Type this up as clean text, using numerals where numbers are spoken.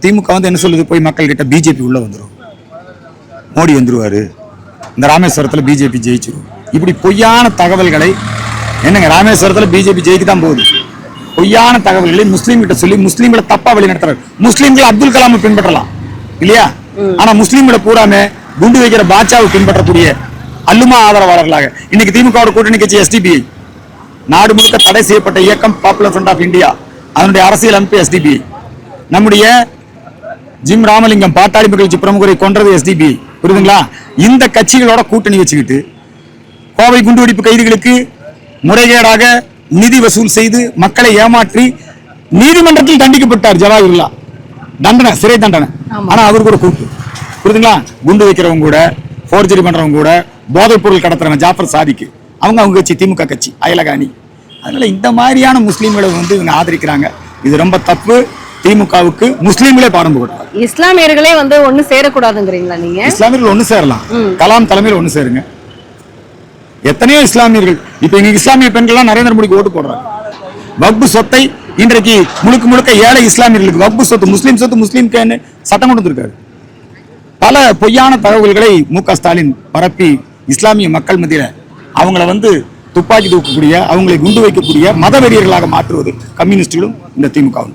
திமுக வந்து என்ன சொல்லுது, போய் மக்கள் கிட்ட பிஜேபி உள்ள வந்துடும், மோடி வந்துருவாரு, இந்த ராமேஸ்வரத்தில் பிஜேபி ஜெயிச்சிரும், இப்படி பொய்யான தகவல்களை என்னங்க ராமேஸ்வரத்தில் பிஜேபி ஜெயிக்க தான் போகுது. பொய்யான தகவல்களை முஸ்லீம் கிட்ட சொல்லி முஸ்லீம்களை தப்பா வழி நடத்துறாரு. முஸ்லீம்கள் அப்துல் கலாமை பின்பற்றலாம் இல்லையா, ஆனா முஸ்லீம்களை பூராமே குண்டு வைக்கிற பாட்சாவை பின்பற்றக்கூடிய அல்லுமா ஆதரவாளர்களாக இன்னைக்கு திமுக கூட்டணி கட்சி எஸ்டிபிஐ, நாடு முழுக்க தடை செய்யப்பட்ட இயக்கம் பாப்புலர் ஃப்ரண்ட் ஆஃப் இந்தியா, அதனுடைய அரசியல் அமைப்பு எஸ்டிபிஐ, நம்முடைய ஜிம் ராமலிங்கம் பாட்டாளி மக்கள் கட்சி பிரமுகரை கொன்றது எஸ்டிபிஐ, புரியுதுங்களா? இந்த கட்சிகளோட கூட்டணி வச்சுக்கிட்டு கோவை குண்டுவெடிப்பு கைதிகளுக்கு முறைகேடாக நிதி வசூல் செய்து மக்களை ஏமாற்றி நீதிமன்றத்தில் தண்டிக்கப்பட்டார் ஜவாஹிர்லா, தண்டனை, சிறை தண்டனை. ஆனா அவருக்கு ஒரு கூட்டு, புரியுதுங்களா? குண்டு வைக்கிறவங்க கூட, போர்ஜரி பண்றவங்க கூட, போதைப் பொருள் கடத்துறவங்க ஜாஃபர் சாதிக்கு, அவங்க கட்சி திமுக கட்சி அயலகாணி. அதனால இந்த மாதிரியான முஸ்லீம்களை வந்து இவங்க ஆதரிக்கிறாங்க. இது ரொம்ப தப்பு. திமுகவுக்கு முஸ்லீம்களே பாடம் போடுறாங்க. இஸ்லாமியர்களே வந்து ஒண்ணு சேரக்கூடாதுங்கிறீங்களா நீங்க? இஸ்லாமியர்கள் ஒண்ணு சேரலாம், கலாம் தலைமையில் ஒண்ணு சேருங்க. எத்தனையோ இஸ்லாமியர்கள் இப்ப இங்க இஸ்லாமிய பெண்கள் நரேந்திர மோடிக்கு ஓட்டு போடுறாங்க. வக்பு சொத்தை இன்றைக்கு முழுக்க முழுக்க ஏழை இஸ்லாமியர்களுக்கு வக்பு சொத்து, முஸ்லீம் சொத்து முஸ்லீம்க்கு சட்டம் கொண்டு வந்திருக்காரு. பல பொய்யான தகவல்களை மு.க. ஸ்டாலின் பரப்பி இஸ்லாமிய மக்கள் மத்தியில அவங்கள வந்து துப்பாக்கி தூக்கக்கூடிய, அவங்களை குண்டு வைக்கக்கூடிய மதவெறியர்களாக மாற்றுவது கம்யூனிஸ்டுகளும் இந்த திமுகவும் தான்.